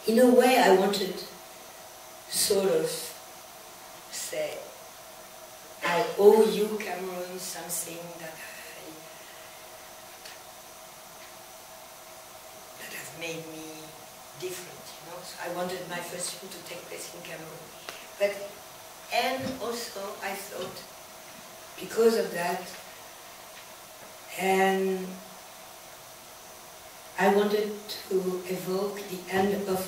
in a way I wanted sort of say, I owe you, Cameroon, something that has made me different, you know. So I wanted my first film to take place in Cameroon. And also I thought, because of that, and I wanted to evoke the end of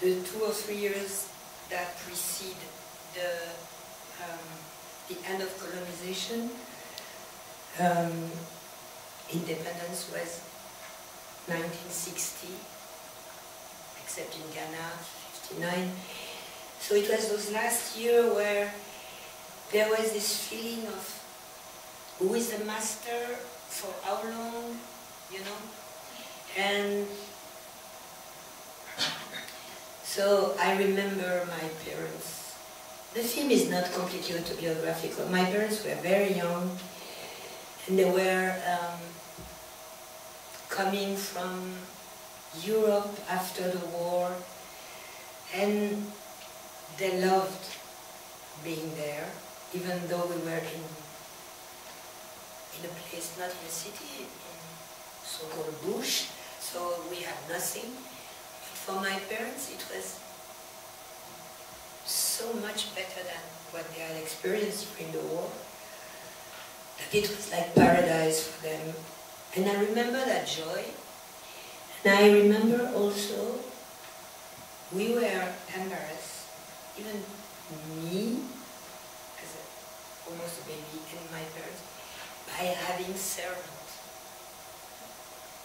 the 2 or 3 years that precede the end of colonization. Independence was 1960, except in Ghana, 59. So it was those last years where there was this feeling of who is the master, for how long, you know? And so I remember my parents. The film is not completely autobiographical. My parents were very young, and they were coming from Europe after the war, and they loved being there, even though we were in a place, not in a city, in so-called bush, so we had nothing. But for my parents, it was so much better than what they had experienced during the war, that it was like paradise for them. And I remember that joy. And I remember also, we were embarrassed, even me, as almost a baby, and my parents, by having servants,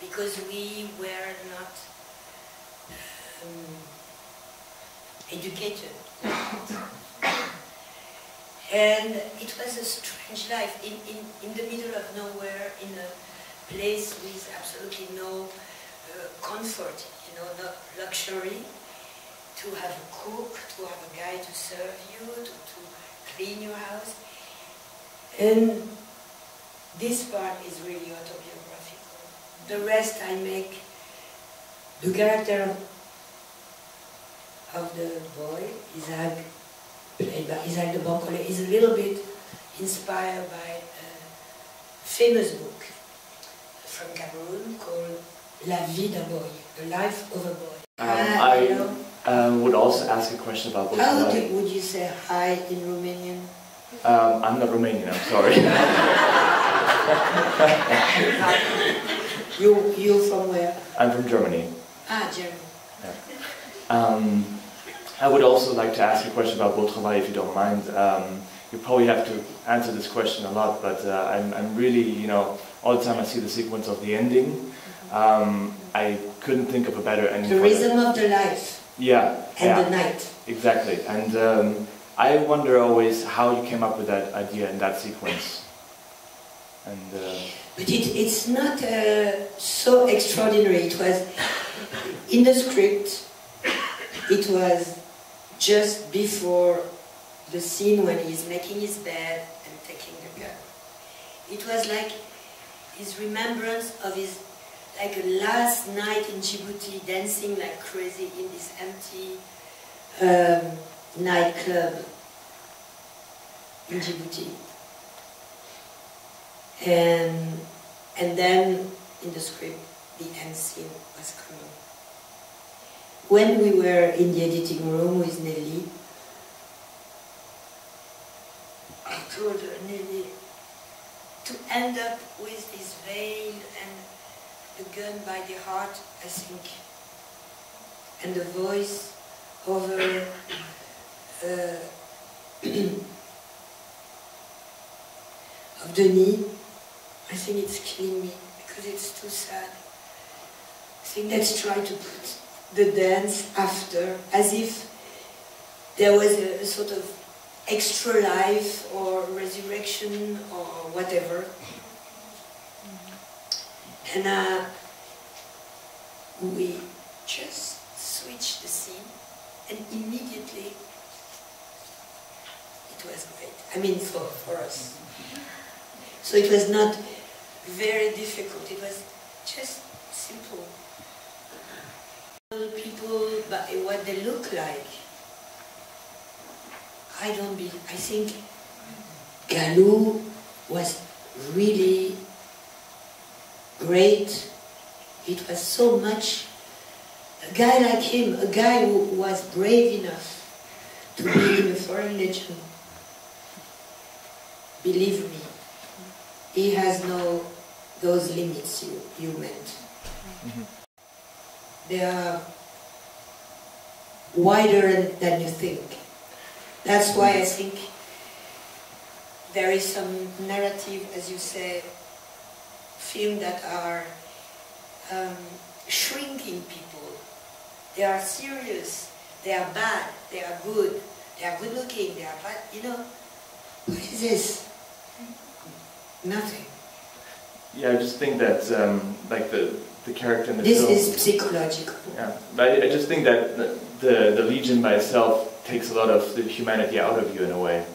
because we were not educated. And it was a strange life in the middle of nowhere, in a place with absolutely no comfort, you know, no luxury, to have a cook, to have a guy to serve you, to clean your house. And this part is really autobiographical. The rest I make, the character of the boy, Isaac, played by Isaac de Bancole, is a little bit inspired by a famous book from Cameroon called La vie d'un boy, the life of a boy. I would also ask a question about books. How would you say hi in Romanian? I'm not Romanian, I'm sorry. You're from where? I'm from Germany. Ah, Germany. Yeah. I would also like to ask a question about beau travail, if you don't mind. You probably have to answer this question a lot, but I'm really, you know, all the time I see the sequence of the ending. I couldn't think of a better ending. The rhythm of the life. Yeah. And the night. Exactly. And I wonder always how you came up with that idea in that sequence. And but it's not so extraordinary. It was in the script. It was just before the scene when he's making his bed and taking the gun. It was like his remembrance of his, like a last night in Djibouti, dancing like crazy in this empty nightclub in Djibouti. And then in the script, the end scene was coming. When we were in the editing room with Nelly, I told her, Nelly, to end up with this veil and the gun by the heart, I think, and the voice over of Denis, I think it's killing me because it's too sad. I think let's try to put the dance after, as if there was a sort of extra life or resurrection or whatever. And we just switched the scene, and immediately it was great. I mean, for us. So it was not very difficult, it was just simple. about what they look like, I think caDRUL was really great. It was so much. A guy like him, a guy who was brave enough to be in a foreign legion, believe me, he has no those limits you meant. Mm-hmm. They are wider than you think. That's why I think there is some narrative, as you say, films that are shrinking people. They are serious, they are bad, they are good looking, they are bad, you know. What is this? Nothing. Yeah, I just think that like the character in the film... This is psychological. Yeah, but I just think that the Legion by itself takes a lot of the humanity out of you in a way.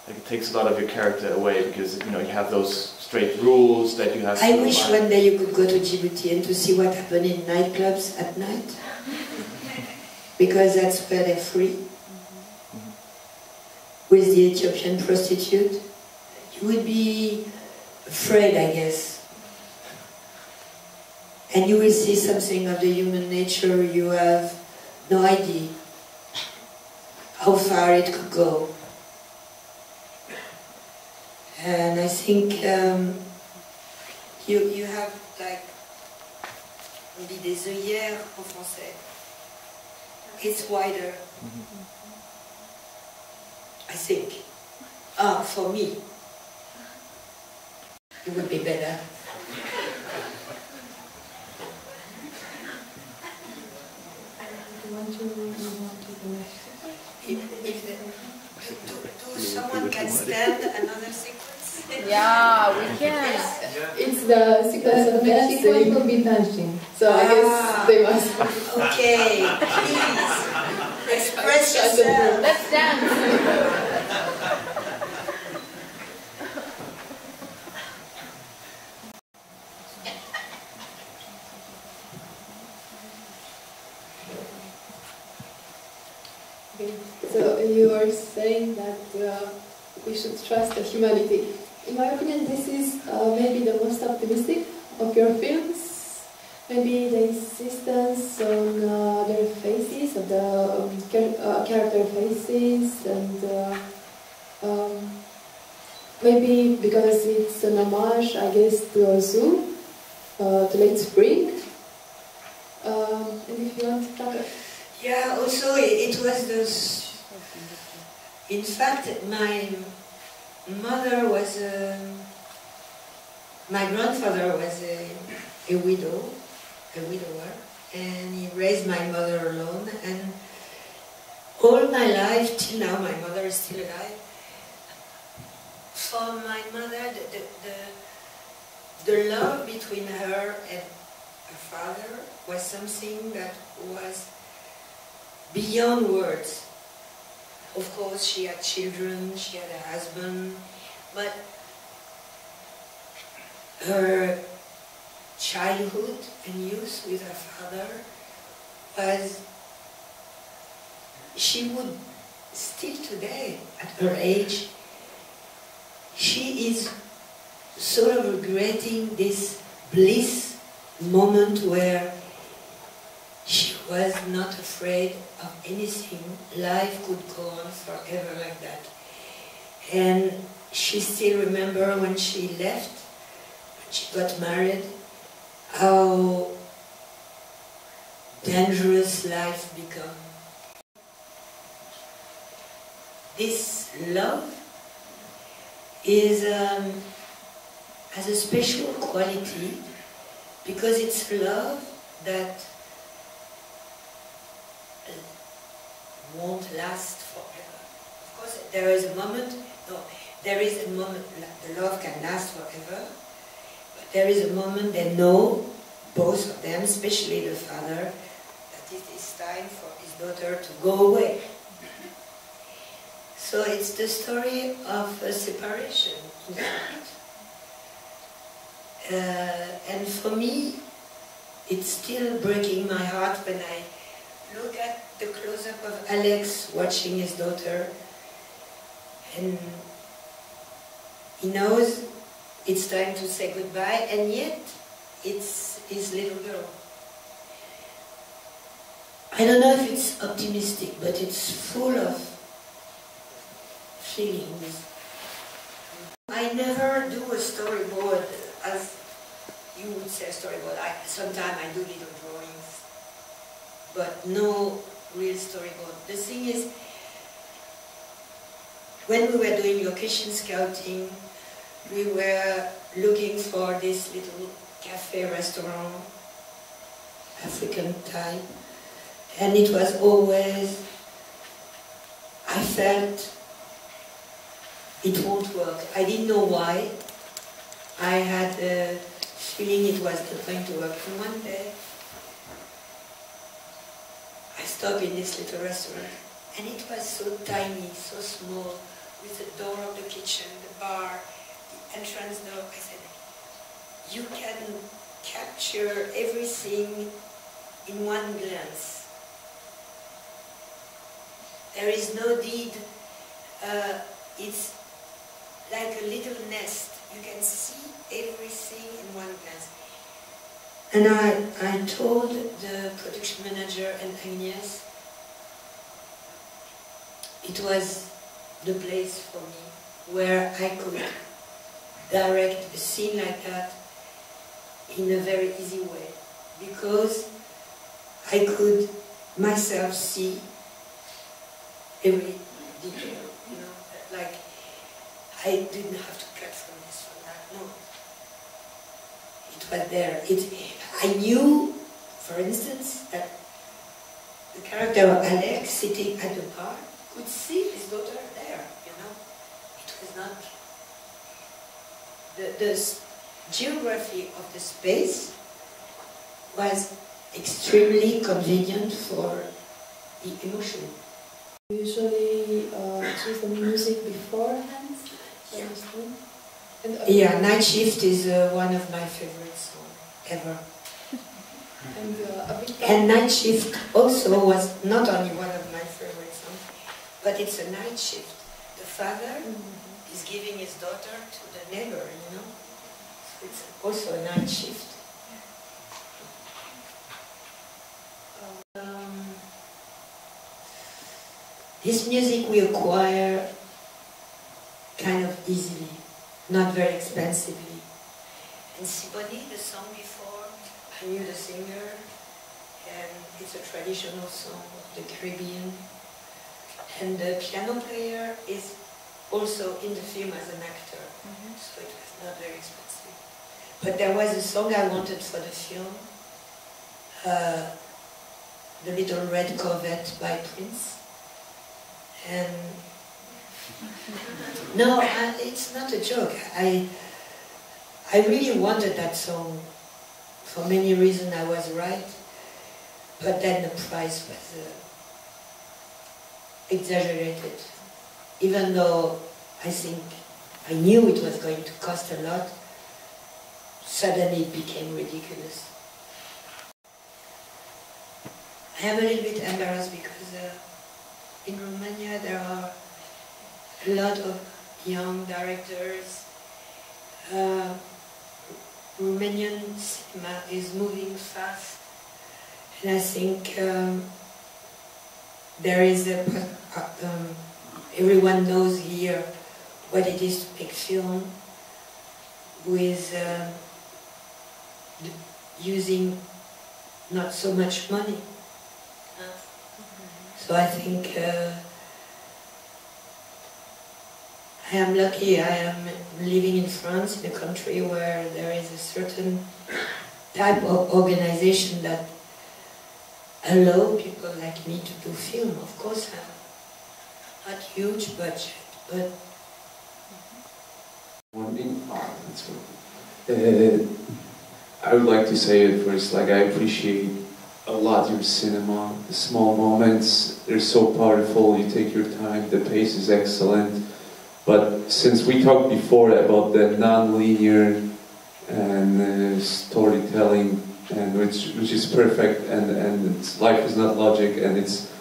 Like it takes a lot of your character away because you have those straight rules that you have to... I wish one day you could go to Djibouti and to see what happened in nightclubs at night. Because that's where they're free. With the Ethiopian prostitute. You would be afraid, I guess. And you will see something of the human nature you have no idea how far it could go. And I think you have like, on dit des œillères en français. It's wider. I think. For me. It would be better. Do someone can stand another sequence? Yeah, we can. It's the sequence of Mexico. It will be dancing. So I guess they must. Okay, please. Express yourself. Let's dance. So you are saying that we should trust the humanity. In my opinion, this is maybe the most optimistic of your films. Maybe the insistence on their faces, of the character faces, and maybe because it's an homage, I guess, to a zoo, to late spring. And if you want to talk. Yeah, also it was this. In fact, my mother was my grandfather was a widower, and he raised my mother alone. And all my life, till now, my mother is still alive. For my mother, the love between her and her father was something that was beyond words. Of course, she had children, she had a husband, but her childhood and youth with her father was, she would still today, at her age, she is sort of regretting this bliss moment where she was not afraid of anything. Life could go on forever like that. And she still remembers when she left, when she got married, how dangerous life became. This love is has a special quality because it's love that won't last forever. Of course, there is a moment, the love can last forever, but there is a moment they know, both of them, especially the father, that it is time for his daughter to go away. So it's the story of a separation, in fact. And for me, it's still breaking my heart when I look at the close-up of Alex watching his daughter, and he knows it's time to say goodbye, and yet it's his little girl. I don't know if it's optimistic, but it's full of feelings. I never do a storyboard, as you would say a storyboard. Sometimes I do little drawings, but no real storyboard. The thing is, when we were doing location scouting, we were looking for this little cafe restaurant, African type, and it was always, I felt it won't work. I didn't know why. I had a feeling it was not going to work. And one day, I stopped in this little restaurant, and it was so tiny, so small, with the door of the kitchen, the bar, the entrance door. I said, you can capture everything in one glance. There is no need, it's like a little nest. You can see everything in one glance. And I told the production manager and Agnes, it was the place for me where I could direct a scene like that in a very easy way, because I could myself see every detail, you know, like I didn't have to cut from this, from that, no. It was there. I knew, for instance, that the character of Alex sitting at the bar could see his daughter there, you know. It was not... The geography of the space was extremely convenient for the emotion. You usually choose the music beforehand? Yeah. And, Yeah, Night Shift is one of my favorite songs ever. And Night Shift also was not only one of my favorite songs, but it's a night shift. The father is giving his daughter to the neighbor, you know. So it's also a night shift. This music we acquire kind of easily, not very expensively. And Siboney, the song before, I knew the singer, and it's a traditional song of the Caribbean. And the piano player is also in the film as an actor, so it was not very expensive. But there was a song I wanted for the film, The Little Red Corvette by Prince. And no, it's not a joke. I really wanted that song. For many reasons I was right, but then the price was exaggerated. Even though I knew it was going to cost a lot, suddenly it became ridiculous. I am a little bit embarrassed because in Romania there are a lot of young directors. Romanian cinema is moving fast, and I think there is everyone knows here what it is to make film with using not so much money. So I think I am lucky. I am living in France, in a country where there is a certain type of organization that allow people like me to do film. Of course, not huge budget, but... One thing, that's good. I would like to say at first, like, I appreciate a lot your cinema. The small moments, they're so powerful. You take your time, the pace is excellent. But since we talked before about the non-linear and storytelling, and which is perfect, and life is not logic, and it's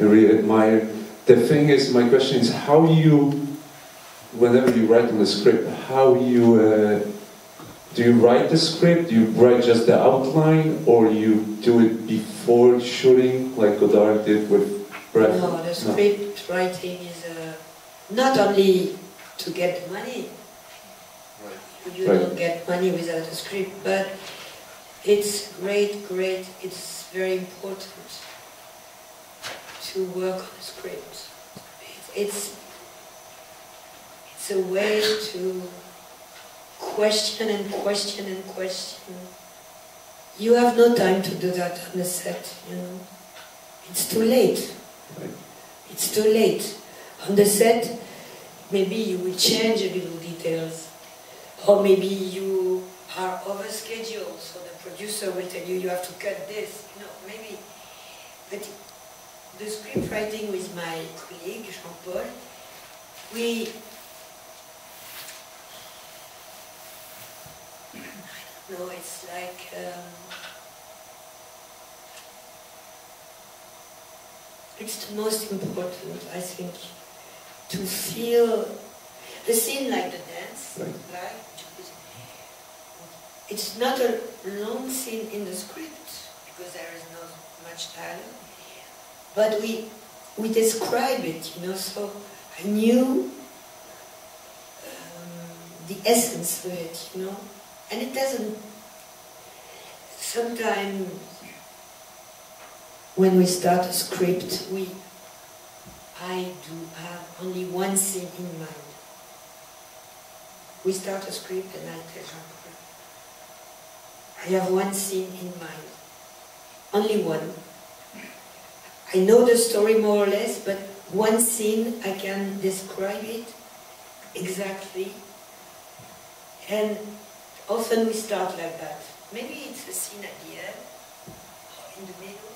I really admire. The thing is, my question is, how you, whenever you write on the script, how you, do you write the script, do you write just the outline, or you do it before shooting, like Godard did with Brad? No, the script writing is not only to get the money. You don't get money without a script, but it's great, it's very important to work on a script. It's a way to question and question and question. You have no time to do that on the set, you know. It's too late. It's too late. On the set, maybe you will change a little details. Or maybe you are over scheduled, so the producer will tell you you have to cut this, you know, maybe. But the script writing with my colleague, Jean-Paul, we, I don't know, it's like, it's the most important, I think, to feel the scene like the dance, right? It's not a long scene in the script, because there is not much dialogue, but we describe it, you know, so I knew the essence of it, you know, and it doesn't, sometimes when we start a script, I do have only one scene in mind. We start a script and I tell Jean-Paul, I have one scene in mind, only one. I know the story more or less, but one scene I can describe it exactly. And often we start like that. Maybe it's a scene at the end, or in the middle.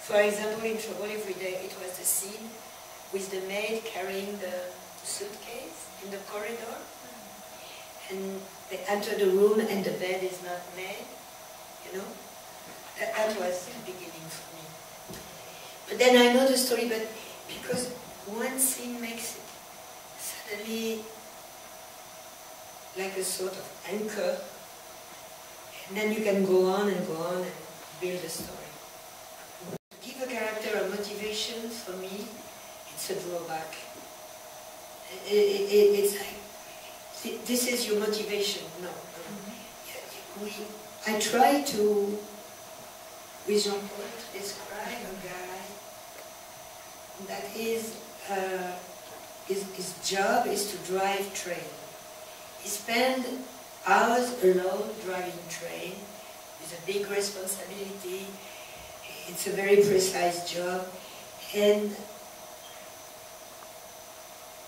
For example, in Trouble Every Day, it was the scene with the maid carrying the suitcase in the corridor. And they enter the room and the bed is not made, you know. That was the beginning for me. But then I know the story, but because one scene makes it suddenly like a sort of anchor, and then you can go on and build a story. To give a character a motivation, for me, it's a drawback. It's like, this is your motivation. No. I try to, with Jean-Paul, to describe a guy that his job is to drive train. He spends hours alone driving train with a big responsibility. It's a very precise job, and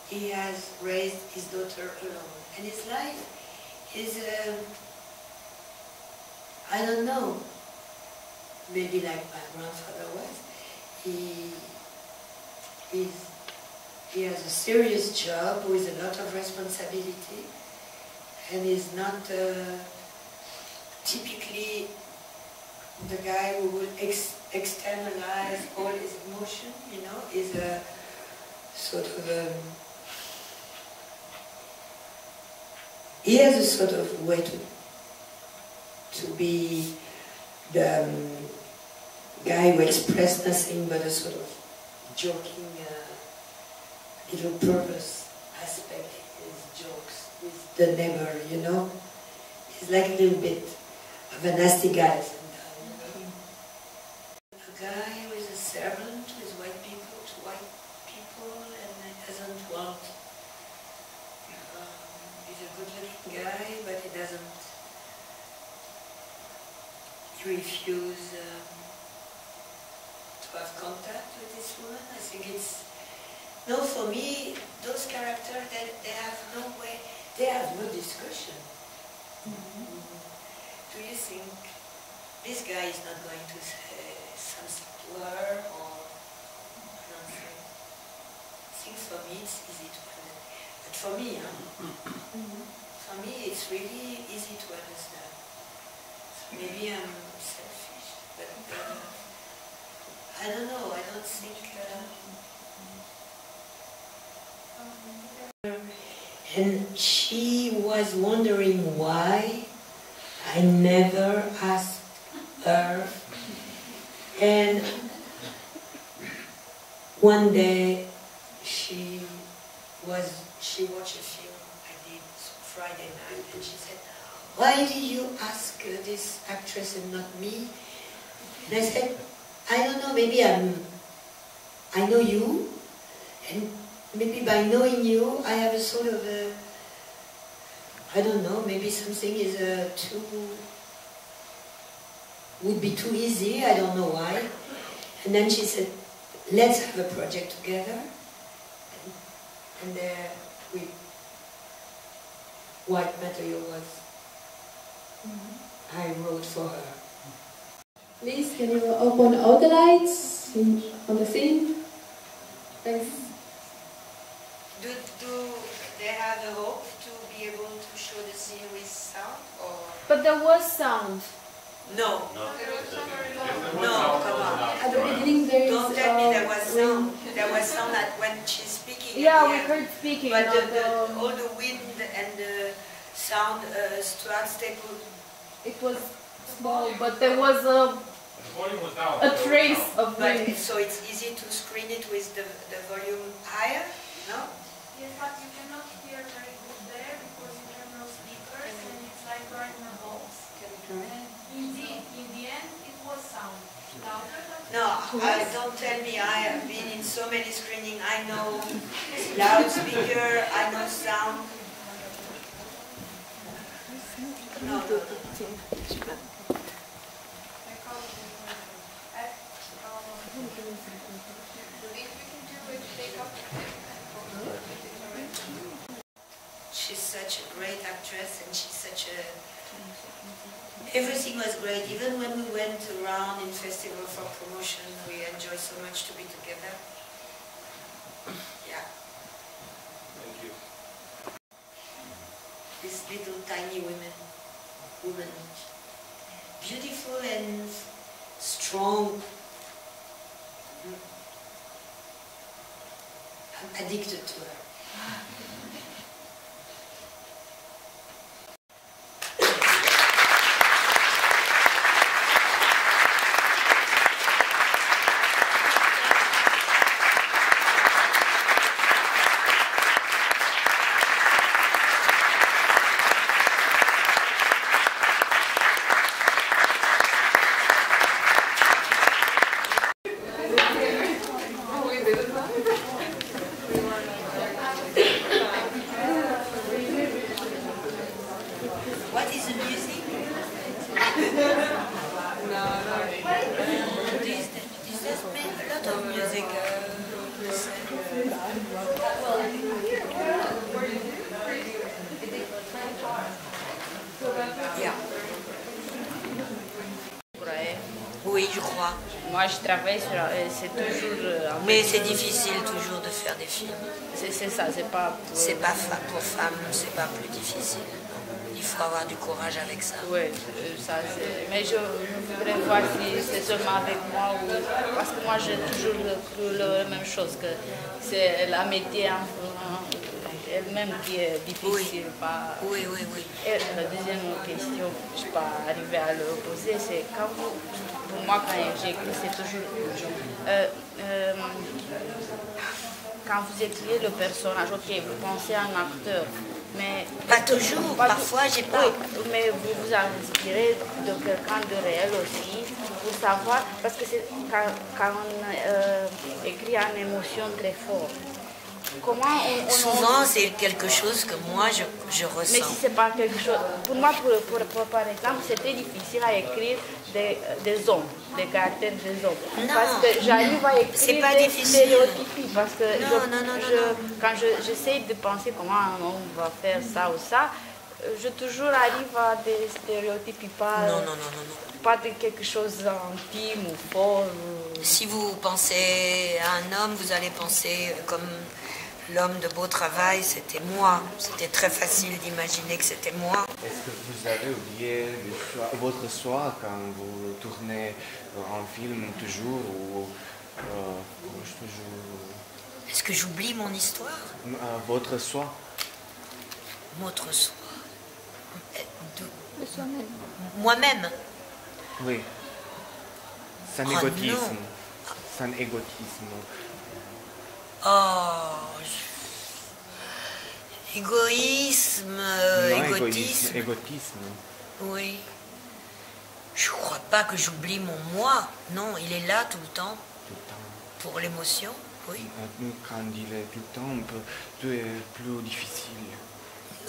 he has raised his daughter alone. And his life is, I don't know, maybe like my grandfather was. He has a serious job with a lot of responsibility, and is not typically the guy who will externalize all his emotion, you know, is a sort of he has a sort of way to be the guy who expresses nothing but a sort of joking little purpose aspect in his jokes with the neighbor, you know. He's like a little bit of a nasty guy sometimes. A guy who is a servant with white people, and he doesn't want. He's a good-looking guy, but he doesn't. He refuses to have contact with this woman. I think it's. No, for me, those characters, they have no way, they have no discussion. Do you think this guy is not going to say something to her, or nothing? I think for me it's easy to understand. But for me, for me it's really easy to understand. So maybe I'm selfish, but I don't know. cannot think. And she was wondering why I never asked her. And one day she watched a film I did Friday night, and she said, "Why did you ask this actress and not me?" And I said, "I don't know, maybe I know you, and maybe by knowing you, I have a sort of a, I don't know, maybe something is would be too easy, I don't know why." And then she said, "Let's have a project together." And there white material was, I wrote for her. Please, can you open all the lights on the scene? Thanks. Do they have the hope to be able to show the scene with sound, or? But there was sound. No. No, come on. At the beginning there is... Don't tell me there was sound. There was sound when she's speaking. Yeah, we heard speaking. But all the wind and the sound starts, it was small, but there was a trace of wind. So it's easy to screen it with the volume higher, no? Yes, but you cannot hear very good there because you have no speakers and it's like you're in a box. And in the end, it was sound. Louder than No, don't tell me. I have been in so many screenings. I know loudspeaker, I know sound. No. She's such a great actress, and she's such a... Everything was great. Even when we went around in festival for promotion, we enjoyed so much to be together. Yeah. Thank you. This little tiny woman, beautiful and strong. I'm addicted to her. What is the music? This made a lot of music. Yeah. Oui, je crois. Moi, je travaille sur... c'est toujours... Mais c'est difficile toujours de faire des films. C'est ça, c'est pas... C'est pas pour femmes, c'est pas plus difficile. Il faut avoir du courage avec ça. Oui, ça c'est... Mais je voudrais voir si c'est seulement avec moi ou... Parce que moi, j'ai toujours cru la même chose, que c'est la métier elle-même qui est difficile. Oui. Et la deuxième question, je ne suis pas arrivée à le poser, c'est quand vous... Pour moi, quand j'écris, c'est toujours... quand vous écrivez le personnage, ok, vous pensez à un acteur, mais... Pas toujours, parfois j'ai pas... Oui, mais vous vous inspirez de quelqu'un de réel aussi, pour savoir, parce que c'est quand on écrit une émotion très forte. Comment Souvent, c'est quelque chose que moi, je ressens. Mais si c'est pas quelque chose... Pour moi, par exemple, c'était difficile à écrire des hommes, des caractères des hommes. Non. Parce que j'arrive à écrire des stéréotypes. Parce que quand j'essaie de penser comment un homme va faire ça ou ça, je toujours arrive à des stéréotypes, pas de quelque chose d'intime ou fort. Si vous pensez à un homme, vous allez penser comme l'homme de beau travail, c'était moi. C'était très facile d'imaginer que c'était moi. Est-ce que vous avez oublié votre choix quand vous tournez un film toujours ou Est-ce que j'oublie mon histoire? Votre soi. Votre soi. Moi-même. Oui. Sans Oh, égotisme. non. Sans égotisme. Oh. Égoïsme. Non, Égotisme. égotisme. Oui. Je crois pas que j'oublie mon moi. Non, il est là tout le temps. Tout le temps. Pour l'émotion, oui. Quand il est tout le temps, tout est plus difficile.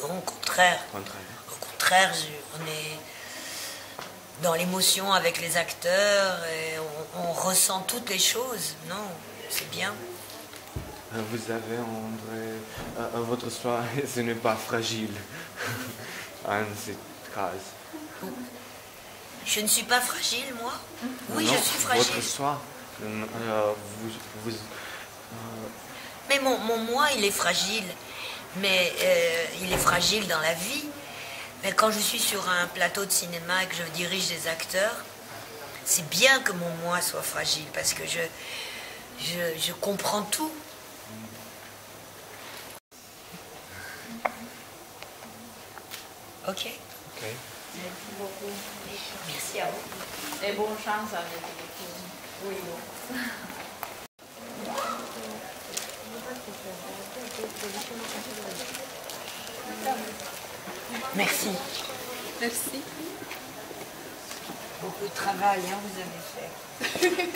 Non, au contraire. Au contraire, on est dans l'émotion avec les acteurs et on ressent toutes les choses. Non, c'est bien. Vous avez André, votre soi, ce n'est pas fragile en cette case. Je ne suis pas fragile, moi? Oui, non, je suis fragile. Votre soi, Mais mon moi, il est fragile. Mais il est fragile dans la vie. Mais quand je suis sur un plateau de cinéma et que je dirige des acteurs, c'est bien que mon moi soit fragile parce que je comprends tout. Ok. Merci beaucoup. Merci à vous. Et bonne chance avec les films. Oui, bon. Merci. Merci. Beaucoup de travail, hein, vous avez fait.